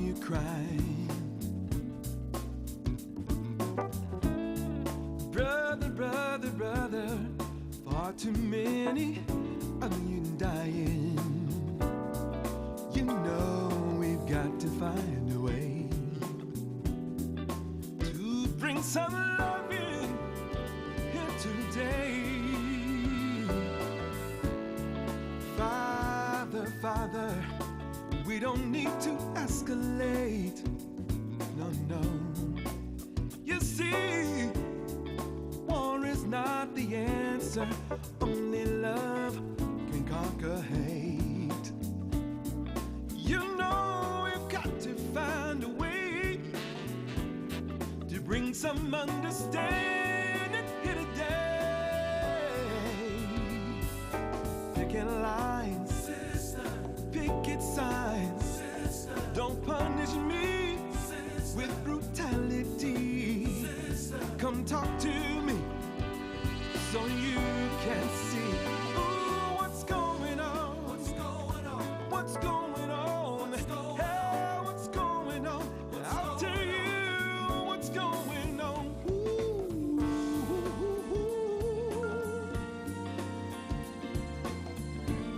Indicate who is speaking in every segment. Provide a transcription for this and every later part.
Speaker 1: you crying. Brother, brother, brother, far too many of you dying. You know we've got to find a way to bring some love in here today. Father, Father, we don't need to escalate. No, no. You see, war is not the answer. Only love can conquer hate. You know we've got to find a way to bring some understanding here today. Picket lines, sister. Picket signs, sister. Don't punish me, sister. With brutality, sister. Come talk to me so you can see. Ooh, what's going on? What's going on? What's going on? Hey, what's going on? I'll tell you what's going on. Ooh.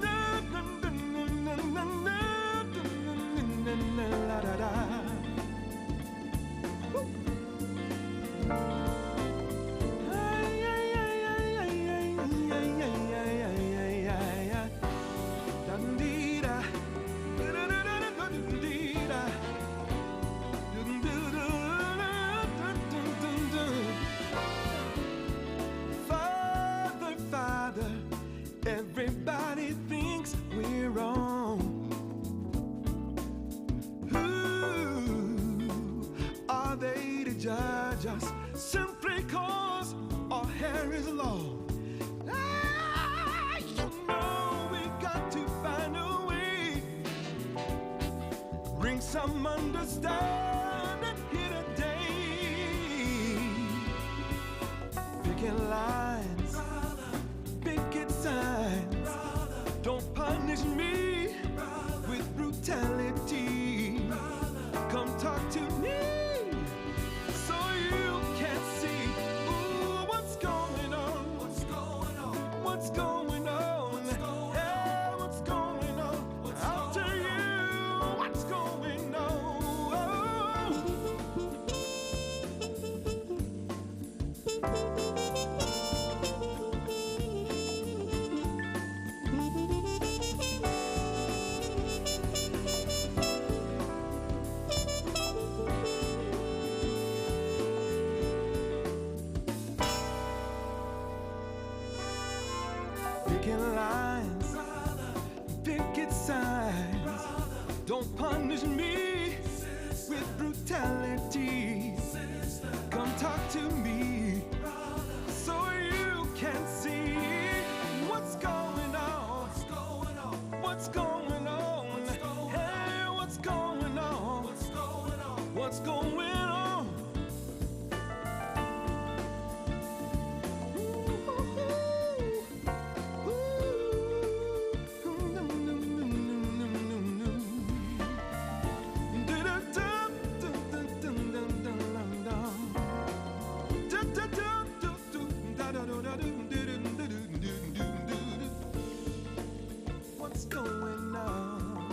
Speaker 1: Na, na, na, na, na, na, na, la, da, da. Woo. Father, Father, everybody thinks we're wrong. Who are they to judge us simply cause our hair is long? You know we got to find a way, bring some understanding here today. Picket lines, brother. Picket signs, brother. Don't punish me, brother. With brutality, brother. Come talk to me so you can see. Ooh, what's going on? What's going on? What's going on? Hey, what's going on? I'll tell you what's going on. Picket lines, brother. Picket signs, brother. Don't punish me, sister. With brutality, sister. Come talk to me, brother. So you can see what's going on. What's going on? What's going on? What's going hey, what's going on? What's going on? What's going on? What's going on?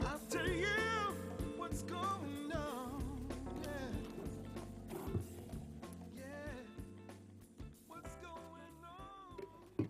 Speaker 1: I'll tell you what's going on. Yeah. Yeah. What's going on?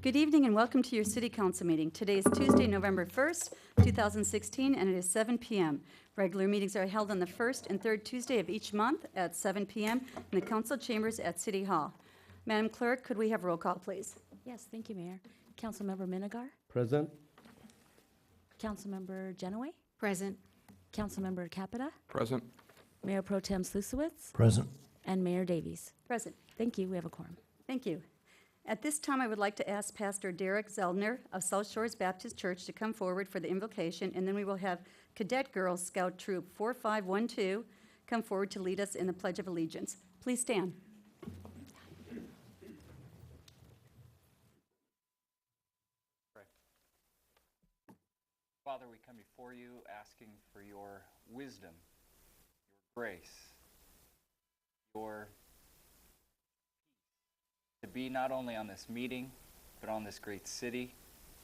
Speaker 2: Good evening and welcome to your City Council meeting. Today is Tuesday, November 1st, 2016, and it is 7 p.m. Regular meetings are held on the first and third Tuesday of each month at 7 p.m. in the council chambers at City Hall. Madam Clerk, could we have roll call, please?
Speaker 3: Yes, thank you, Mayor. Councilmember Minigar,
Speaker 4: Present.
Speaker 3: Councilmember Genoway,
Speaker 5: Present.
Speaker 3: Councilmember Capita,
Speaker 6: Present.
Speaker 3: Mayor Pro Tem Slusowitz,
Speaker 4: Present.
Speaker 3: and Mayor Davies.
Speaker 2: Present.
Speaker 3: Thank you, we have a quorum.
Speaker 2: Thank you. At this time, I would like to ask Pastor Derek Zeldner of South Shores Baptist Church to come forward for the invocation, and then we will have Cadet Girl Scout Troop 4512 come forward to lead us in the Pledge of Allegiance. Please stand.
Speaker 7: Father, we come before you asking for your wisdom, your grace, your peace to be not only on this meeting, but on this great city,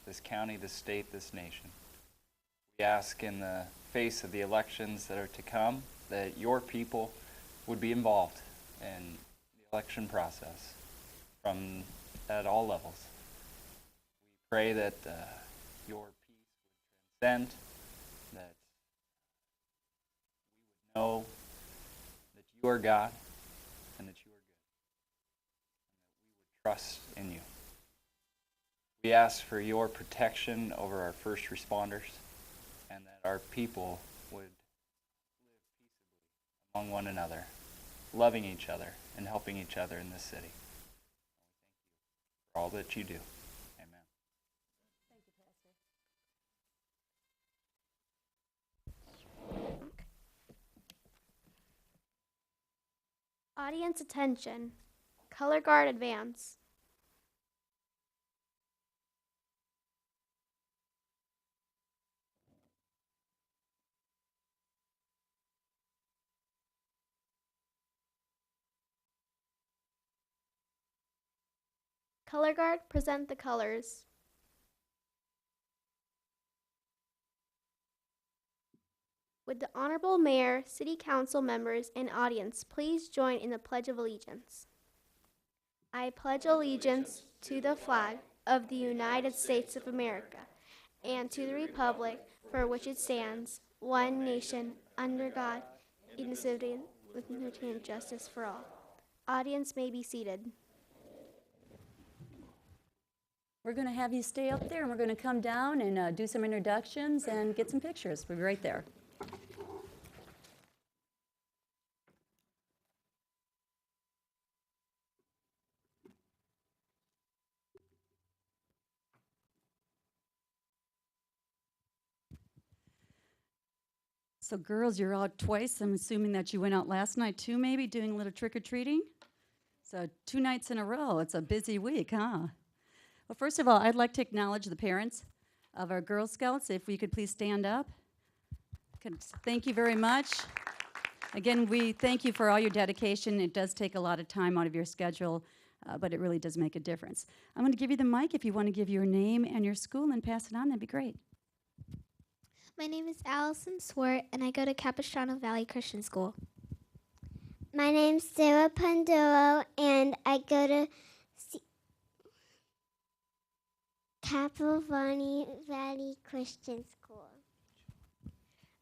Speaker 7: this county, this state, this nation. We ask in the face of the elections that are to come that your people would be involved in the election process from at all levels. We pray that your that we would know that you are God and that you are good, and that we would trust in you. We ask for your protection over our first responders, and that our people would live peaceably among one another, loving each other and helping each other in this city. We thank you for all that you do.
Speaker 8: Audience attention. Color guard advance. Color guard, present the colors. Would the Honorable Mayor, City Council members, and audience please join in the Pledge of Allegiance? I pledge allegiance to the flag of the United States of America and to the republic for which it stands, one nation, under God, indivisible, with liberty and justice for all. Audience may be seated.
Speaker 2: We're going to have you stay up there, and we're going to come down and do some introductions and get some pictures. We'll be right there. So girls, you're out twice. I'm assuming that you went out last night too, maybe doing a little trick-or-treating? So 2 nights in a row. It's a busy week, huh? Well, first of all, I'd like to acknowledge the parents of our Girl Scouts. If we could please stand up. Thank you very much. Again, we thank you for all your dedication. It does take a lot of time out of your schedule, but it really does make a difference. I'm going to give you the mic if you want to give your name and your school and pass it on. That'd be great.
Speaker 9: My name is Allison Swart, and I go to Capistrano Valley Christian School.
Speaker 10: My name's Sarah Panduro, and I go to Capistrano Valley Christian School.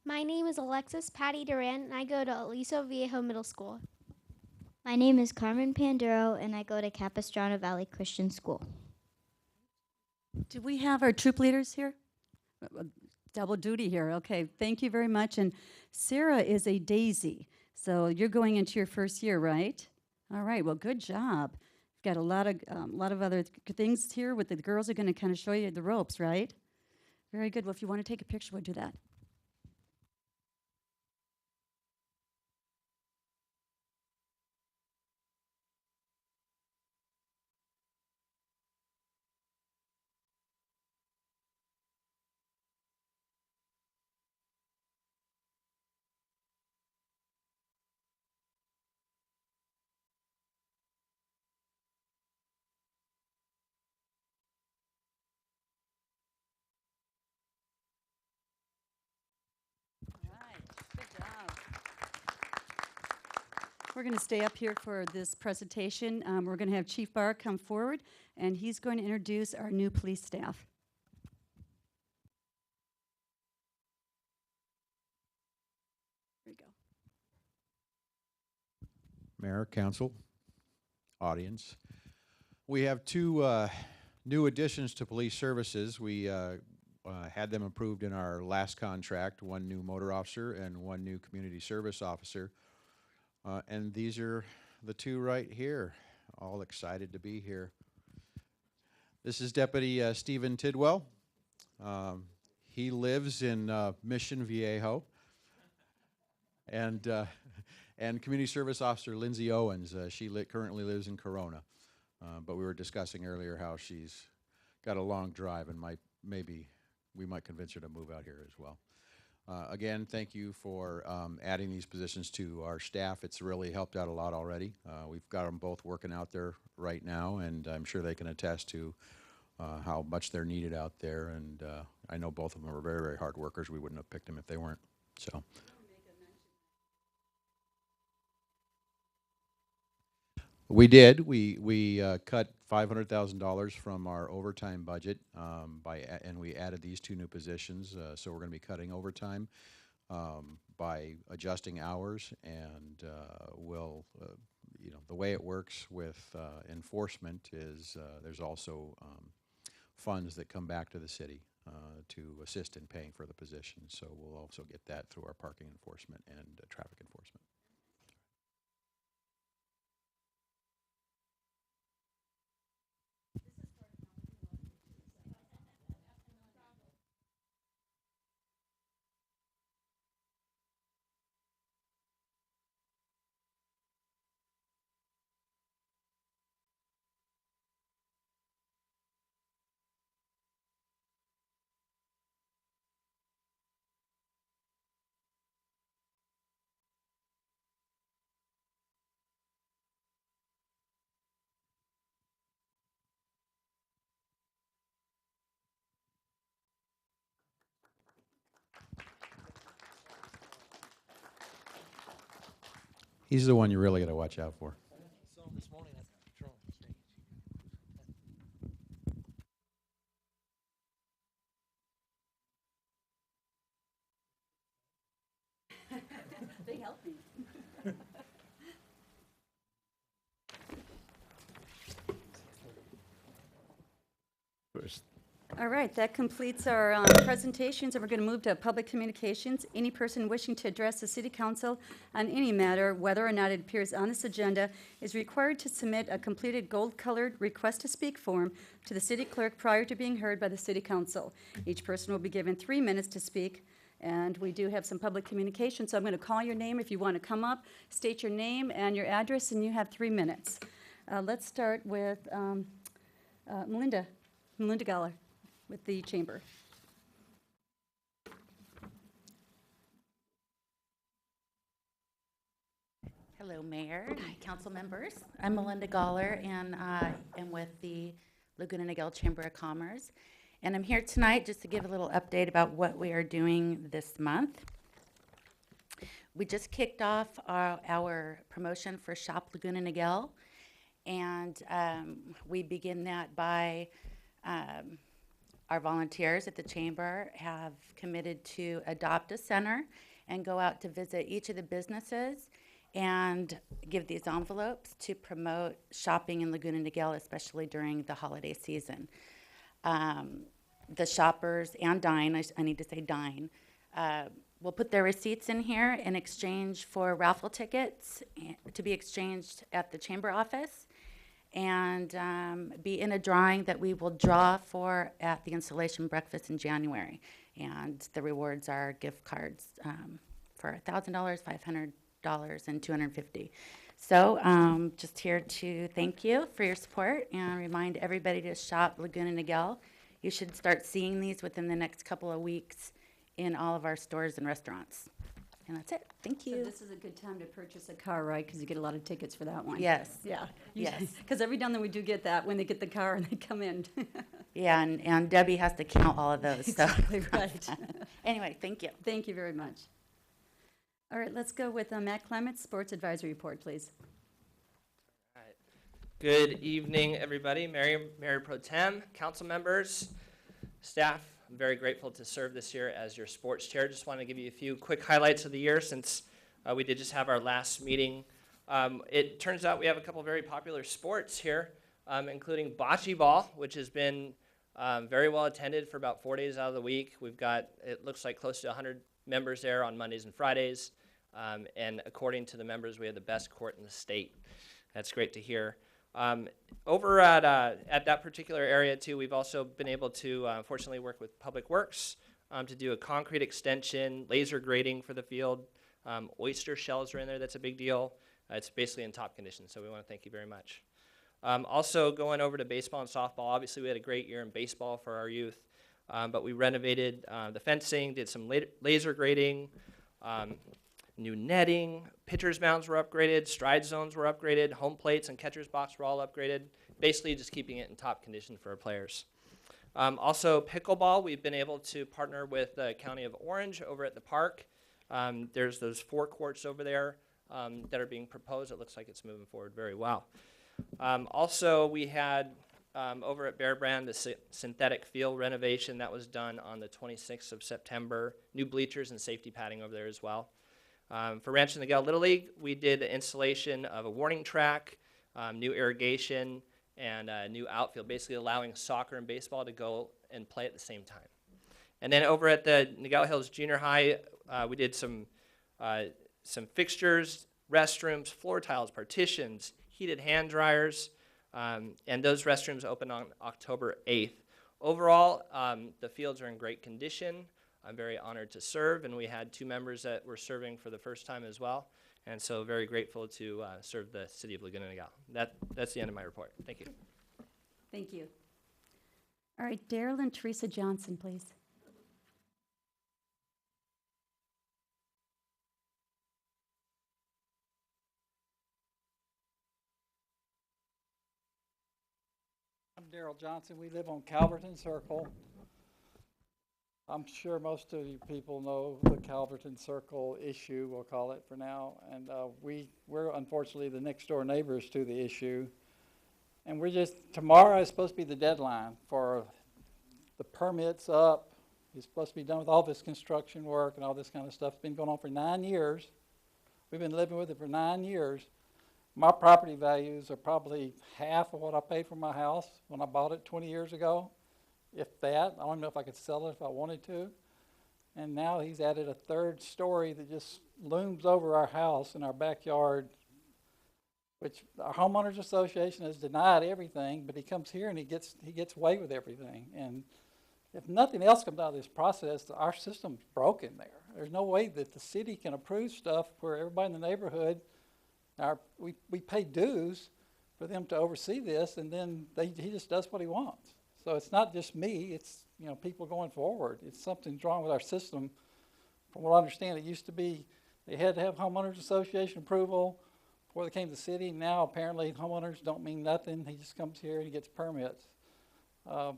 Speaker 8: My name is Alexis Patty Duran, and I go to Aliso Viejo Middle School.
Speaker 11: My name is Carmen Panduro, and I go to Capistrano Valley Christian School.
Speaker 2: Do we have our troop leaders here? Double duty here. Okay, thank you very much. And Sarah is a daisy, so you're going into your first year, right? All right, well, good job. Got a lot of other things here with the girls are going to kind of show you the ropes, right? Very good. Well, if you want to take a picture, we'll do that. We're going to stay up here for this presentation. We're going to have Chief Barr come forward, and he's going to introduce our new police staff. Here we go.
Speaker 12: Mayor, council, audience,
Speaker 4: We have two new additions to police services. We had them approved in our last contract, one new motor officer and one new community service officer. And these are the two right here, all excited to be here. This is Deputy Stephen Tidwell. He lives in Mission Viejo. And Community Service Officer Lindsay Owens, she currently lives in Corona. But we were discussing earlier how she's got a long drive and maybe we might convince her to move out here as well. Again, thank you for adding these positions to our staff. It's really helped out a lot already. We've got them both working out there right now, and I'm sure they can attest to how much they're needed out there. And I know both of them are very, very hard workers. We wouldn't have picked them if they weren't. So. We did. We cut $500,000 from our overtime budget and we added these two new positions. So we're going to be cutting overtime by adjusting hours, and we'll, you know, the way it works with enforcement is there's also funds that come back to the city to assist in paying for the positions. So we'll also get that through our parking enforcement and traffic enforcement. He's the one you really got to watch out for.
Speaker 2: They helped me. All right, that completes our presentations, and we're going to move to public communications. Any person wishing to address the City Council on any matter, whether or not it appears on this agenda, is required to submit a completed gold-colored request to speak form to the City Clerk prior to being heard by the City Council. Each person will be given 3 minutes to speak, and we do have some public communication, so I'm going to call your name if you want to come up, state your name and your address, and you have 3 minutes. Let's start with Melinda Galler with the Chamber.
Speaker 5: Hello, Mayor, Council members. I'm Melinda Galler, and I am with the Laguna Niguel Chamber of Commerce. And I'm here tonight just to give a little update about what we are doing this month. We just kicked off our promotion for Shop Laguna Niguel, and we begin that by our volunteers at the Chamber have committed to adopt a center and go out to visit each of the businesses and give these envelopes to promote shopping in Laguna Niguel, especially during the holiday season. The shoppers and dine, I need to say dine, will put their receipts in here in exchange for raffle tickets to be exchanged at the Chamber office, and be in a drawing that we will draw for at the installation breakfast in January. And the rewards are gift cards for $1,000, $500, and $250. So just here to thank you for your support and remind everybody to shop Laguna Niguel. You should start seeing these within the next couple of weeks in all of our stores and restaurants. And that's it. Thank you.
Speaker 2: So this is a good time to purchase a car, right? Because you get a lot of tickets for that one.
Speaker 5: Yes.
Speaker 2: Yeah.
Speaker 5: Yes.
Speaker 2: Because every now and then we do get that when they get the car and they come in.
Speaker 5: Yeah, and Debbie has to count all of those. So.
Speaker 2: Exactly right.
Speaker 5: Anyway, thank you.
Speaker 2: Thank you very much. All right, let's go with Matt Clements, Sports Advisory Report, please.
Speaker 6: All right. Good evening, everybody. Mayor Pro Tem, council members, staff. I'm very grateful to serve this year as your sports chair. Just want to give you a few quick highlights of the year since we did just have our last meeting. It turns out we have a couple very popular sports here. including bocce ball, which has been very well attended for about 4 days out of the week. We've got, it looks like, close to 100 members there on Mondays and Fridays. And according to the members, we have the best court in the state. That's great to hear. Over at that particular area, too, we've also been able to, fortunately, work with Public Works to do a concrete extension, laser grading for the field. Oyster shells are in there. That's a big deal. It's basically in top condition, so we want to thank you very much. Also, going over to baseball and softball, obviously we had a great year in baseball for our youth, but we renovated the fencing, did some laser grading, new netting, pitcher's mounds were upgraded, stride zones were upgraded, home plates and catcher's box were all upgraded, basically just keeping it in top condition for our players. Also, pickleball, we've been able to partner with the County of Orange over at the park. There's those 4 courts over there that are being proposed. It looks like it's moving forward very well. Also, we had over at Bear Brand the synthetic field renovation that was done on the 26th of September. New bleachers and safety padding over there as well. For Rancho Niguel Little League, we did the installation of a warning track, new irrigation, and a new outfield, basically allowing soccer and baseball to go and play at the same time. And then over at the Niguel Hills Junior High, we did some fixtures, restrooms, floor tiles, partitions, heated hand dryers, and those restrooms opened on October 8th. Overall, the fields are in great condition. I'm very honored to serve, and we had 2 members that were serving for the first time as well, and so very grateful to serve the city of Laguna Niguel. That's the end of my report. Thank you.
Speaker 2: Thank you. All right, Daryl and Teresa Johnson, please.
Speaker 12: I'm Daryl Johnson. We live on Calverton Circle. I'm sure most of you people know the Calverton Circle issue, we'll call it for now. And we're unfortunately the next door neighbors to the issue. And tomorrow is supposed to be the deadline for the permits up. It's supposed to be done with all this construction work and all this kind of stuff. It's been going on for 9 years. We've been living with it for 9 years. My property values are probably half of what I paid for my house when I bought it 20 years ago. If that, I don't know if I could sell it if I wanted to. And now he's added a 3rd story that just looms over our house in our backyard, which our homeowners association has denied everything, but he comes here and he gets away with everything. And if nothing else comes out of this process, our system's broken there. There's no way that the city can approve stuff where everybody in the neighborhood, we pay dues for them to oversee this, and then he just does what he wants. So it's not just me, it's people going forward. It's something's wrong with our system. From what I understand, it used to be they had to have homeowners association approval before they came to the city. Now apparently homeowners don't mean nothing. He just comes here and he gets permits. Like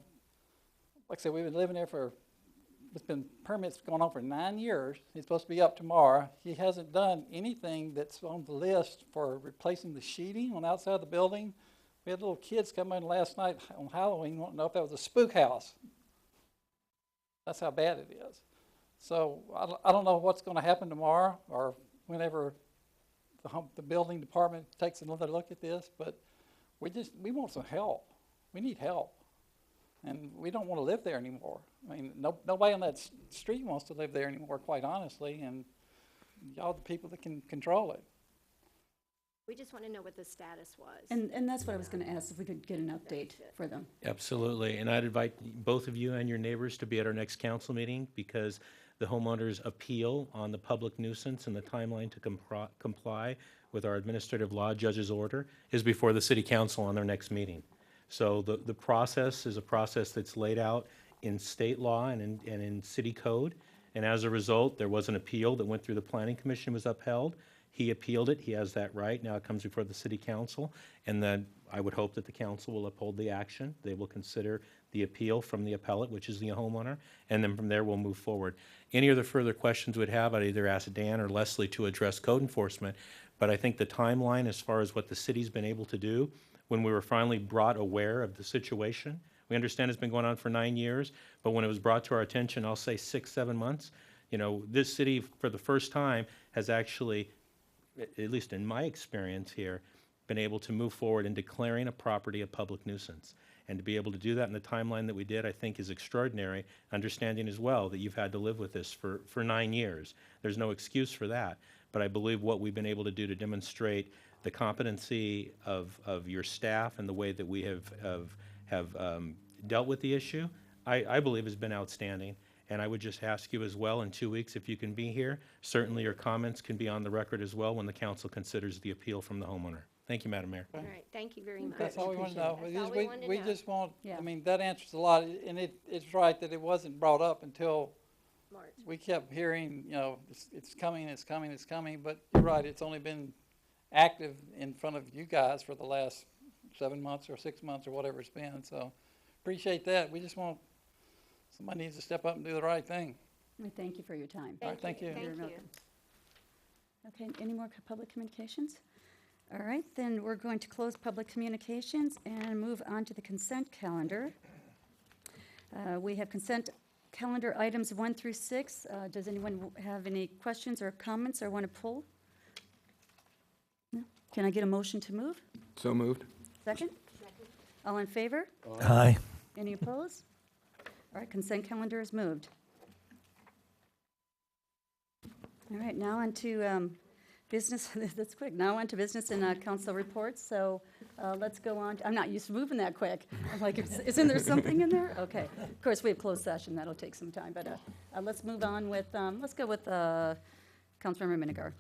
Speaker 12: I said, we've been living there it's been permits going on for 9 years. He's supposed to be up tomorrow. He hasn't done anything that's on the list for replacing the sheeting on the outside of the building. We had little kids come in last night on Halloween wanting to know if that was a spook house. That's how bad it is. So I don't know what's going to happen tomorrow or whenever the building department takes another look at this, but we want some help. We need help. And we don't want to live there anymore. I mean, nobody on that street wants to live there anymore, quite honestly, and y'all the people that can control it.
Speaker 13: We just want to know what the status was.
Speaker 2: And that's what I was going to ask, if we could get an update for them.
Speaker 14: Absolutely, and I'd invite both of you and your neighbors to be at our next council meeting, because the homeowners' appeal on the public nuisance and the timeline to comply with our administrative law judge's order is before the city council on their next meeting. So the process is a process that's laid out in state law and in city code, and as a result, there was an appeal that went through the planning commission, was upheld. He appealed it. He has that right. Now it comes before the city council, and then I would hope that the council will uphold the action. They will consider the appeal from the appellate, which is the homeowner, and then from there we'll move forward. Any other further questions we'd have, I'd either ask Dan or Leslie to address code enforcement, but I think the timeline as far as what the city's been able to do when we were finally brought aware of the situation, we understand it's been going on for 9 years, but when it was brought to our attention, I'll say 6-7 months, this city for the first time has actually, at least in my experience here, been able to move forward in declaring a property a public nuisance. And to be able to do that in the timeline that we did, I think is extraordinary, understanding as well that you've had to live with this for 9 years. There's no excuse for that. But I believe what we've been able to do to demonstrate the competency of your staff and the way that we have dealt with the issue, I believe has been outstanding. And I would just ask you as well, in 2 weeks, if you can be here, certainly your comments can be on the record as well when the council considers the appeal from the homeowner. Thank you, Madam Mayor.
Speaker 13: All right, thank you very much.
Speaker 12: That's all we want to know.
Speaker 13: That's all we wanted to
Speaker 12: We
Speaker 13: know.
Speaker 12: just want,
Speaker 2: Yeah.
Speaker 12: I mean, that answers a lot, and it's right that it wasn't brought up until
Speaker 13: March.
Speaker 12: we kept hearing, you know, it's coming, it's coming, it's coming, but you're right, it's only been active in front of you guys for the last 7 months or 6 months or whatever it's been, so appreciate that. We just want, somebody needs to step up and do the right thing.
Speaker 2: We thank you for your time.
Speaker 12: All right, thank you.
Speaker 13: Thank
Speaker 2: You're
Speaker 13: you.
Speaker 2: welcome. Okay, any more public communications? All right, then we're going to close public communications and move on to the consent calendar. We have consent calendar items 1 through 6. Does anyone have any questions or comments or want to pull? No? Can I get a motion to move?
Speaker 15: So moved.
Speaker 2: Second? All in favor?
Speaker 15: Aye.
Speaker 2: Any opposed? All right, consent calendar is moved. All right, now on to business, that's quick. Now on to business and council reports. So let's go on. I'm not used to moving that quick. I'm like, isn't there something in there? Okay. Of course, we have closed session. That'll take some time. But let's move on with, let's go with Councilmember Minigar.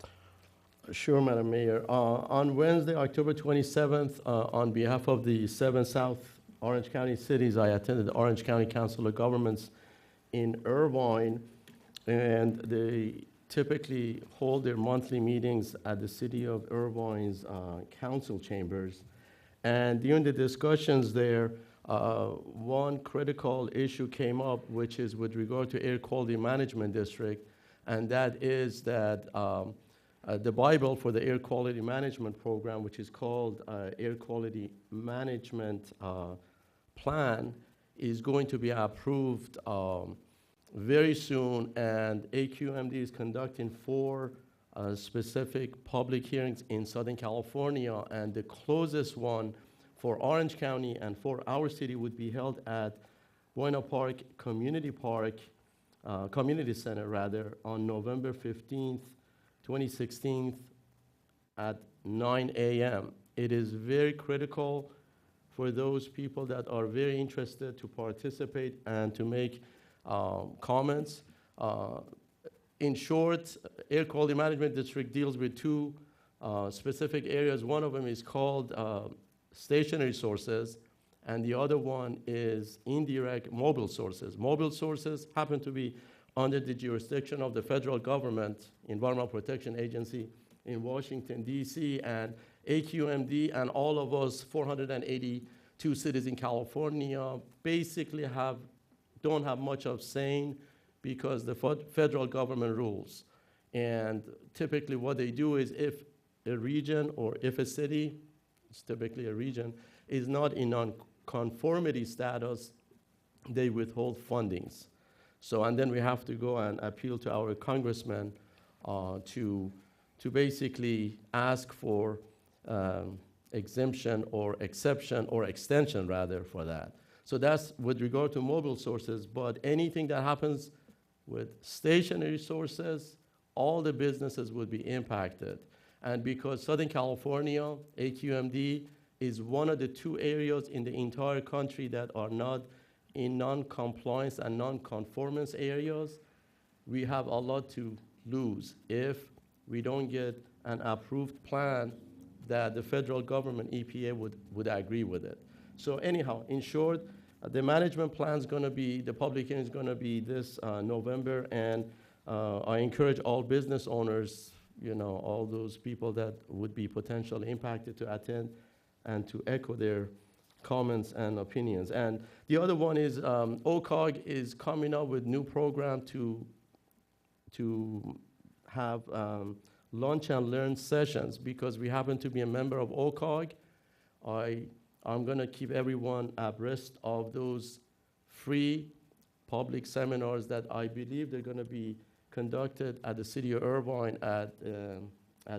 Speaker 16: Sure, Madam Mayor. On Wednesday, October 27th, on behalf of the 7 South Orange County cities, I attended the Orange County Council of Governments in Irvine, and they typically hold their monthly meetings at the City of Irvine's council chambers. And during the discussions there, one critical issue came up, which is with regard to Air Quality Management District, and that is that the Bible for the Air Quality Management Program, which is called Air Quality Management Plan, is going to be approved very soon, and AQMD is conducting 4 specific public hearings in Southern California, and the closest one for Orange County and for our city would be held at Buena Park Community Center rather, on November 15th, 2016 at 9 a.m. It is very critical for those people that are very interested to participate and to make comments. In short, Air Quality Management District deals with 2 specific areas. One of them is called stationary sources, and the other one is indirect mobile sources. Mobile sources happen to be under the jurisdiction of the federal government, Environmental Protection Agency in Washington, D.C., and AQMD and all of us 482 cities in California basically don't have much of saying because the federal government rules. And typically what they do is if a region or if a city, it's typically a region, is not in non-conformity status, they withhold fundings. So, and then we have to go and appeal to our congressman to basically ask for exemption or exception or extension rather for that. So that's with regard to mobile sources, but anything that happens with stationary sources, all the businesses would be impacted. And because Southern California, AQMD, is one of the 2 areas in the entire country that are not in non-compliance and non-conformance areas, we have a lot to lose if we don't get an approved plan that the federal government, EPA, would agree with it. So anyhow, in short, the management plan is going to be, the public hearing is going to be this November, and I encourage all business owners, you know, all those people that would be potentially impacted to attend and to echo their comments and opinions. And the other one is OCOG is coming up with new program to have lunch and learn sessions because we happen to be a member of OCOG. I'm going to keep everyone abreast of those free public seminars that I believe they're going to be conducted at the City of Irvine at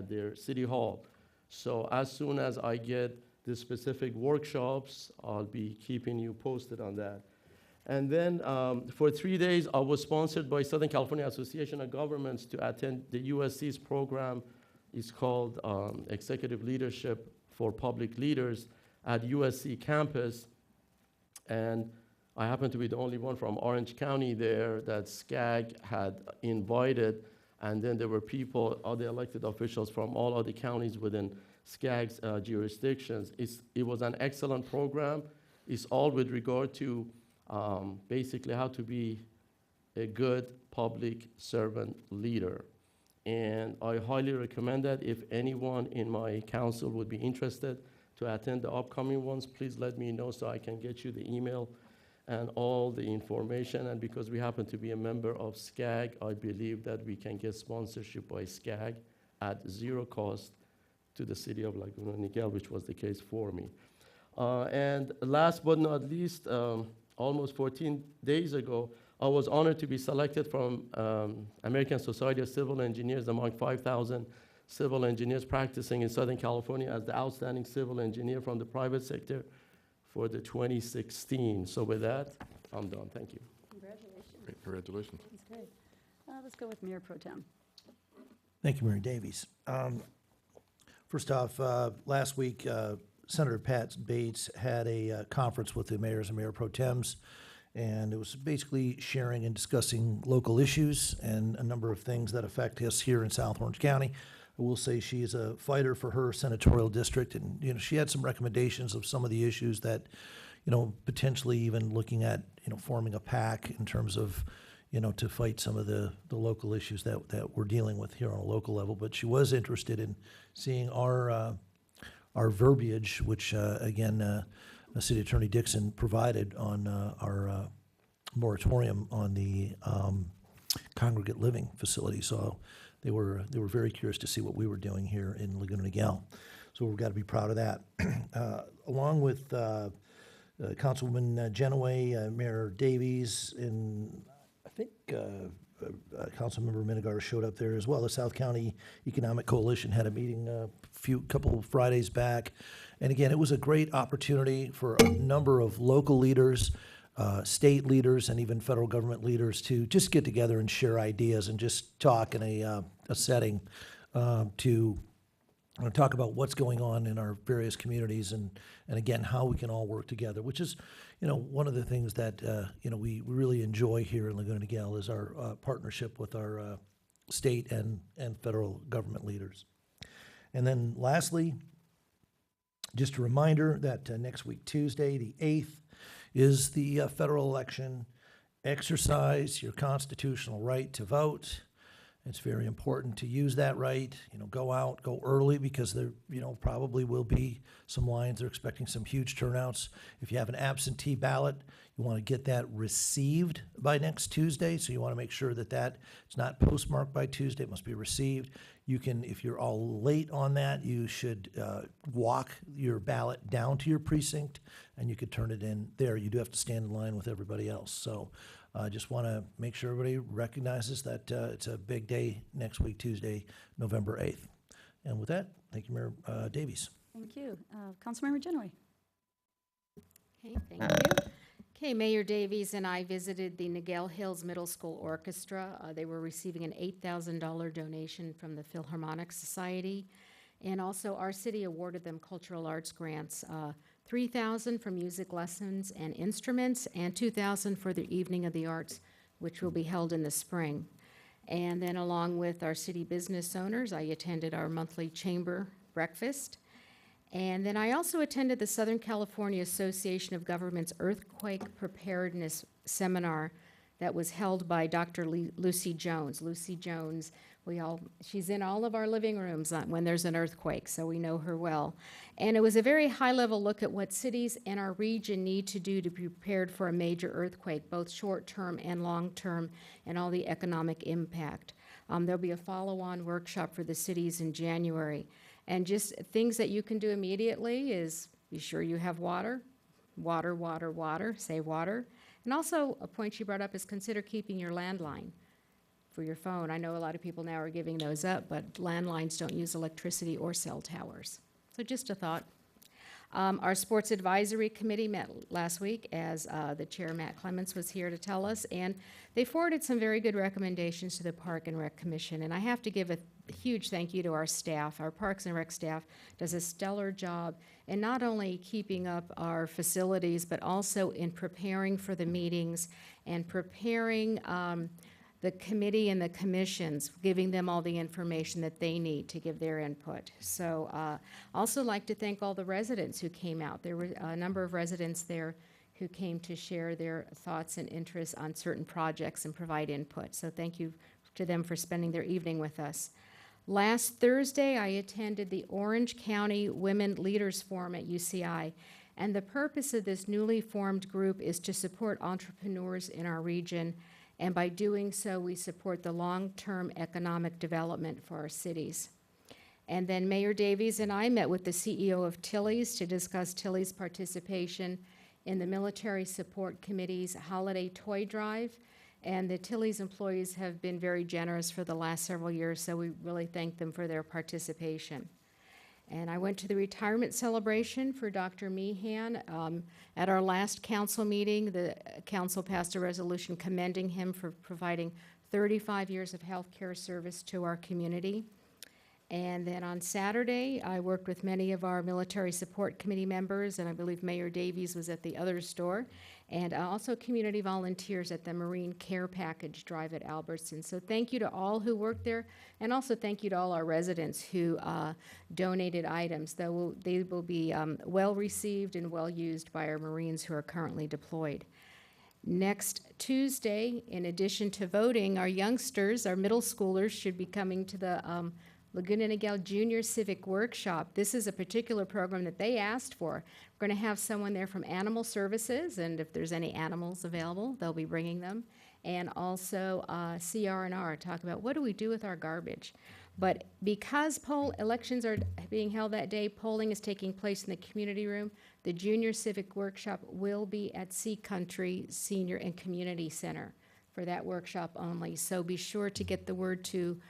Speaker 16: their City Hall. So as soon as I get the specific workshops, I'll be keeping you posted on that. And then for 3 days, I was sponsored by Southern California Association of Governments to attend the USC's program. It's called Executive Leadership for Public Leaders at USC campus. And I happen to be the only one from Orange County there that SCAG had invited. And then there were people, other elected officials from all other counties within SCAG's jurisdictions. It was an excellent program. It's all with regard to basically how to be a good public servant leader. And I highly recommend that. If anyone in my council would be interested to attend the upcoming ones, please let me know so I can get you the email and all the information. And because we happen to be a member of SCAG, I believe that we can get sponsorship by SCAG at zero cost to the city of Laguna Niguel, which was the case for me. And last but not least, almost 14 days ago, I was honored to be selected from American Society of Civil Engineers among 5,000 civil engineers practicing in Southern California as the outstanding civil engineer from the private sector for the 2016. So with that, I'm done. Thank you.
Speaker 2: Congratulations.
Speaker 15: Great, congratulations.
Speaker 2: That's great. Let's go with Mayor Pro Tem.
Speaker 17: Thank you, Mayor Davies. First off, last week, Senator Pat Bates had a conference with the mayors and mayor pro tems, and it was basically sharing and discussing local issues and a number of things that affect us here in South Orange County. I will say she is a fighter for her senatorial district, and she had some recommendations of some of the issues that, potentially even looking at forming a PAC in terms of to fight some of the local issues that we're dealing with here on a local level. But she was interested in seeing our verbiage, which again, City Attorney Dixon provided on our moratorium on the congregate living facility. So they were very curious to see what we were doing here in Laguna Niguel. So we've got to be proud of that. Along with Councilwoman Genoway, Mayor Davies, and I think Councilmember Minigar showed up there as well. The South County Economic Coalition had a meeting couple of Fridays back. And again, it was a great opportunity for a number of local leaders, state leaders, and even federal government leaders to just get together and share ideas and just talk in a setting to talk about what's going on in our various communities and again, how we can all work together, which is, one of the things that, we really enjoy here in Laguna Niguel is our partnership with our state and federal government leaders. And then lastly, just a reminder that next week, Tuesday, the 8th, is the federal election. Exercise your constitutional right to vote. It's very important to use that right. Go out, go early, because there, probably will be some lines. They're expecting some huge turnouts. If you have an absentee ballot, you want to get that received by next Tuesday. So you want to make sure that it's not postmarked by Tuesday. It must be received. You can, if you're all late on that, you should walk your ballot down to your precinct, and you could turn it in there. You do have to stand in line with everybody else. So I just want to make sure everybody recognizes that it's a big day next week, Tuesday, November 8th. And with that, thank you, Mayor Davies.
Speaker 2: Thank you. Councilmember Genoway.
Speaker 13: Okay, thank you. Okay, Mayor Davies and I visited the Niguel Hills Middle School Orchestra. They were receiving an $8,000 donation from the Philharmonic Society. And also our city awarded them cultural arts grants, $3,000 for music lessons and instruments, and $2,000 for the Evening of the Arts, which will be held in the spring. And then along with our city business owners, I attended our monthly chamber breakfast. And then I also attended the Southern California Association of Governments Earthquake Preparedness Seminar that was held by Dr. Lucy Jones. Lucy Jones, she's in all of our living rooms when there's an earthquake, so we know her well. And it was a very high-level look at what cities in our region need to do to be prepared for a major earthquake, both short-term and long-term, and all the economic impact. There'll be a follow-on workshop for the cities in January. And just things that you can do immediately is be sure you have water, water, water, water, say water. And also, a point she brought up is consider keeping your landline for your phone. I know a lot of people now are giving those up, but landlines don't use electricity or cell towers. So just a thought. Our Sports Advisory Committee met last week as the Chair, Matt Clements, was here to tell us, and they forwarded some very good recommendations to the Park and Rec Commission. And I have to give a huge thank you to our staff. Our Parks and Rec staff does a stellar job in not only keeping up our facilities, but also in preparing for the meetings and preparing the committee and the commissions, giving them all the information that they need to give their input. So also like to thank all the residents who came out. There were a number of residents there who came to share their thoughts and interests on certain projects and provide input. So thank you to them for spending their evening with us. Last Thursday, I attended the Orange County Women Leaders Forum at UCI. And the purpose of this newly formed group is to support entrepreneurs in our region. And by doing so, we support the long-term economic development for our cities. And then Mayor Davies and I met with the CEO of Tilly's to discuss Tilly's participation in the Military Support Committee's Holiday Toy Drive. And the Tilly's employees have been very generous for the last several years, so we really thank them for their participation. And I went to the retirement celebration for Dr. Meehan. At our last council meeting, the council passed a resolution commending him for providing 35 years of healthcare service to our community. And then on Saturday, I worked with many of our Military Support Committee members, and I believe Mayor Davies was at the other store, and also community volunteers at the Marine Care Package Drive at Albertson. So thank you to all who worked there, and also thank you to all our residents who donated items. They will be well received and well used by our Marines who are currently deployed. Next Tuesday, in addition to voting, our youngsters, our middle schoolers, should be coming to the Laguna Niguel Junior Civic Workshop. This is a particular program that they asked for. We're going to have someone there from Animal Services, and if there's any animals available, they'll be bringing them. And also CR&R, talk about what do we do with our garbage. But because elections are being held that day, polling is taking place in the community room. The Junior Civic Workshop will be at Sea Country Senior and Community Center for that workshop only. So be sure to get the word to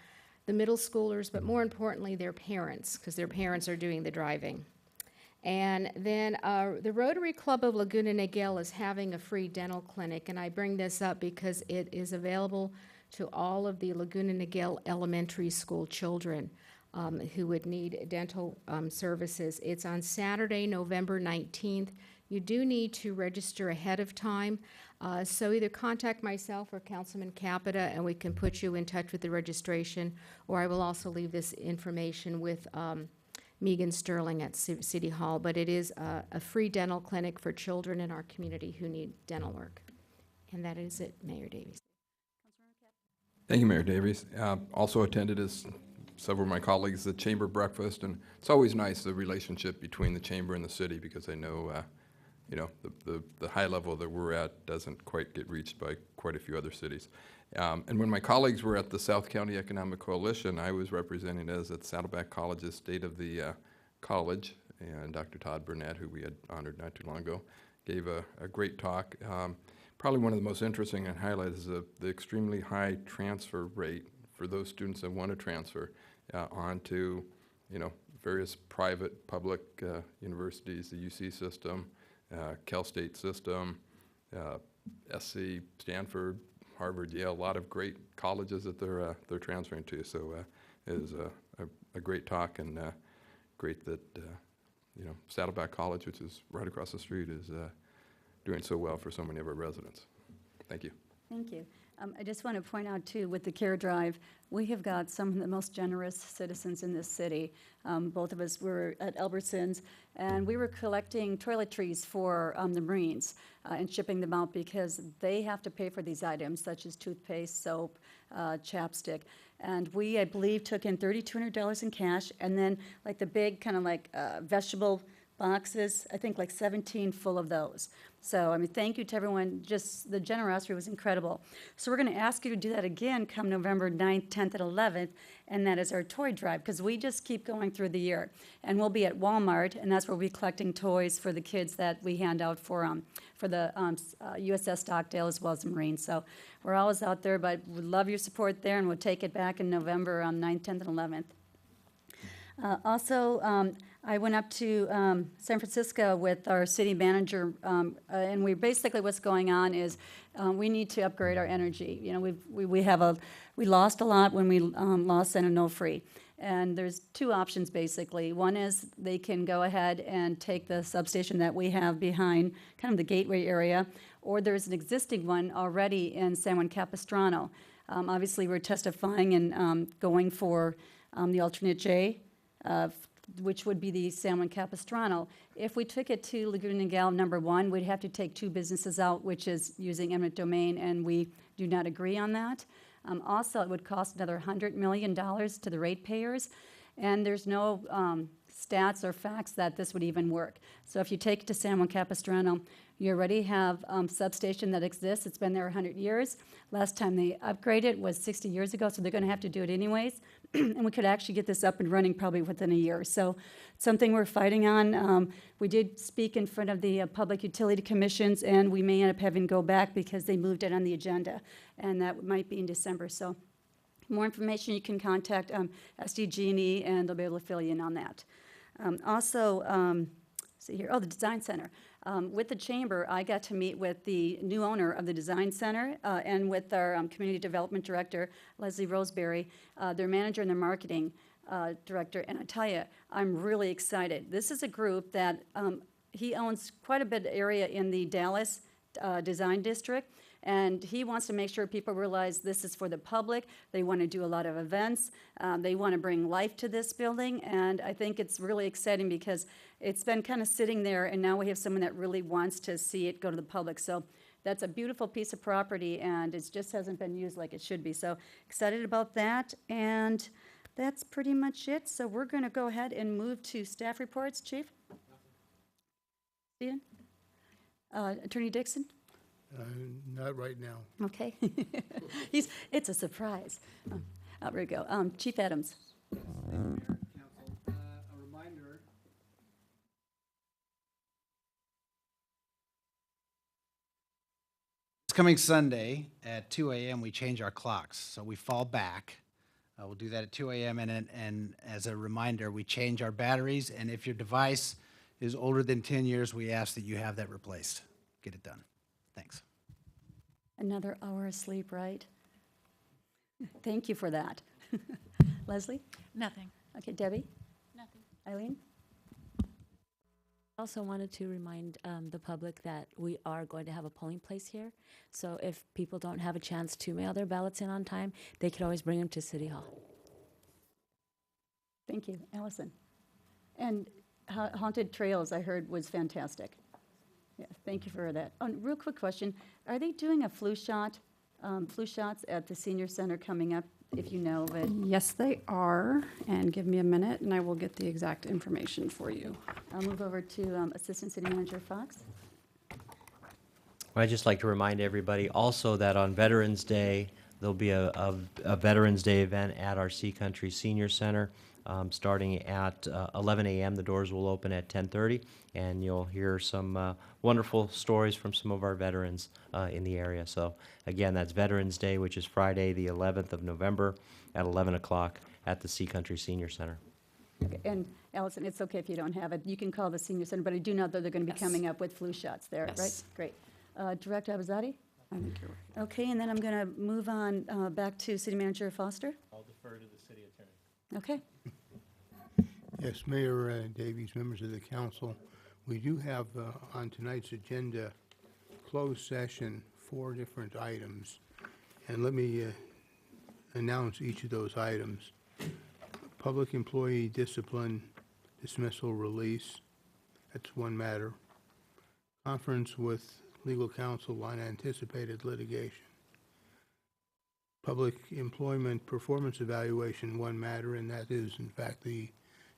Speaker 13: the middle schoolers, but more importantly, their parents, because their parents are doing the driving. And then the Rotary Club of Laguna Niguel is having a free dental clinic, and I bring this up because it is available to all of the Laguna Niguel elementary school children who would need dental services. It's on Saturday, November 19th. You do need to register ahead of time. So either contact myself or Councilman Capita, and we can put you in touch with the registration, or I will also leave this information with Megan Sterling at City Hall. But it is a free dental clinic for children in our community who need dental work. And that is it, Mayor Davies.
Speaker 15: Thank you, Mayor Davies. Also attended, as several of my colleagues, the Chamber breakfast, and it's always nice, the relationship between the Chamber and the city, because I know you know, the high level that we're at doesn't quite get reached by quite a few other cities. And when my colleagues were at the South County Economic Coalition, I was representing us at Saddleback College's State of the College, and Dr. Todd Burnett, who we had honored not too long ago, gave a great talk. Probably one of the most interesting and highlights is the extremely high transfer rate for those students that want to transfer onto, you know, various private, public universities, the UC system, Cal State system, SC, Stanford, Harvard, Yale, a lot of great colleges that they're transferring to. So it was a great talk, and great that you know, Saddleback College, which is right across the street, is doing so well for so many of our residents. Thank you.
Speaker 2: Thank you. I just want to point out, too, with the CARE Drive, we have got some of the most generous citizens in this city. Both of us were at Albertsons, and we were collecting toiletries for the Marines and shipping them out because they have to pay for these items, such as toothpaste, soap, chapstick. And we, I believe, took in $3,200 in cash, and then like the big kind of like vegetable boxes, I think like 17 full of those. So, I mean, thank you to everyone. Just the generosity was incredible. So we're going to ask you to do that again come November 9th, 10th, and 11th, and that is our toy drive, because we just keep going through the year. And we'll be at Walmart, and that's where we'll be collecting toys for the kids that we hand out for the USS Stockdale as well as the Marines. So we're always out there, but we love your support there, and we'll take it back in November on 9th, 10th, and 11th. Also, I went up to San Francisco with our city manager, and we basically what's going on is we need to upgrade our energy. You know, we lost a lot when we lost San Onofre, and there's two options basically. One is they can go ahead and take the substation that we have behind kind of the gateway area, or there's an existing one already in San Juan Capistrano. Obviously, we're testifying and going for the alternate J. Which would be the San Juan Capistrano. If we took it to Laguna Niguel number 1, we'd have to take 2 businesses out, which is using eminent domain, and we do not agree on that. Also, it would cost another $100 million to the ratepayers, and there's no stats or facts that this would even work. So if you take it to San Juan Capistrano, you already have substation that exists. It's been there 100 years. Last time they upgraded was 60 years ago, so they're going to have to do it anyways. And we could actually get this up and running probably within a year. So something we're fighting on. We did speak in front of the Public Utility Commissions, and we may end up having to go back because they moved it on the agenda, and that might be in December. So more information, you can contact SDG&E, and they'll be able to fill you in on that. See here, the Design Center. With the Chamber, I got to meet with the new owner of the Design Center and with our Community Development Director, Leslie Roseberry, their manager and their marketing director. And I tell you, I'm really excited. This is a group that he owns quite a bit of area in the Dallas Design District. And he wants to make sure people realize this is for the public. They want to do a lot of events. They want to bring life to this building. And I think it's really exciting because it's been kind of sitting there, and now we have someone that really wants to see it go to the public. So that's a beautiful piece of property, and it just hasn't been used like it should be. So excited about that. And that's pretty much it. So we're going to go ahead and move to staff reports. Chief? Stephen? Attorney Dixon?
Speaker 18: Not right now.
Speaker 2: Okay. It's a surprise. There we go. Chief Adams.
Speaker 18: A reminder. This coming Sunday at 2 a.m. we change our clocks, so we fall back. We'll do that at 2 a.m. and as a reminder, we change our batteries, and if your device is older than 10 years, we ask that you have that replaced. Get it done. Thanks.
Speaker 2: Another hour of sleep, right? Thank you for that. Leslie?
Speaker 3: Nothing.
Speaker 2: Okay, Debbie?
Speaker 3: Nothing.
Speaker 2: Eileen?
Speaker 3: Also wanted to remind the public that we are going to have a polling place here. So if people don't have a chance to mail their ballots in on time, they could always bring them to City Hall.
Speaker 2: Thank you. Allison? And Haunted Trails, I heard, was fantastic. Yeah, thank you for that. Real quick question. Are they doing a flu shots at the senior center coming up, if you know of it?
Speaker 19: Yes, they are. And give me a minute, and I will get the exact information for you.
Speaker 2: I'll move over to Assistant City Manager Fox.
Speaker 20: I'd just like to remind everybody also that on Veterans Day, there'll be a Veterans Day event at our Sea Country Senior Center. Starting at 11 a.m. The doors will open at 10:30, and you'll hear some wonderful stories from some of our veterans in the area. So again, that's Veterans Day, which is Friday, the 11th of November at 11 o'clock at the Sea Country Senior Center.
Speaker 2: Okay, and Allison, it's okay if you don't have it. You can call the senior center, but I do know that they're going to be coming up with flu shots there, right? Great. Director Abazadi?
Speaker 19: I think you're right.
Speaker 2: Okay, and then I'm going to move on back to City Manager Foster.
Speaker 14: I'll defer to the city attorney.
Speaker 2: Okay.
Speaker 18: Yes, Mayor Davies, members of the council, we do have on tonight's agenda closed session 4 different items. And let me announce each of those items. Public employee discipline, dismissal, release, that's one matter. Conference with legal counsel on anticipated litigation. Public employment performance evaluation, one matter, and that is in fact the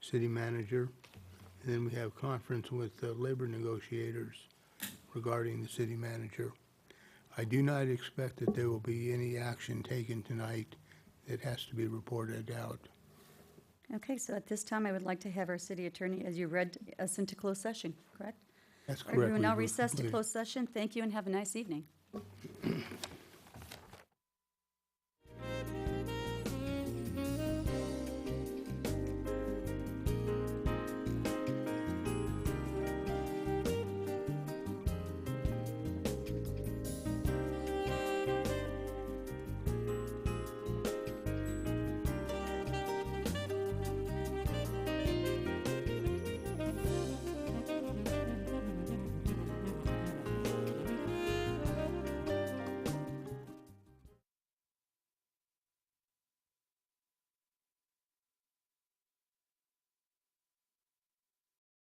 Speaker 18: city manager. And then we have conference with labor negotiators regarding the city manager. I do not expect that there will be any action taken tonight that has to be reported out.
Speaker 2: Okay, so at this time, I would like to have our city attorney, as you read us into closed session, correct?
Speaker 18: That's
Speaker 2: All right, we
Speaker 18: correct.
Speaker 2: will now
Speaker 18: We've
Speaker 2: recess to
Speaker 18: completed.
Speaker 2: closed session. Thank you and have a nice evening.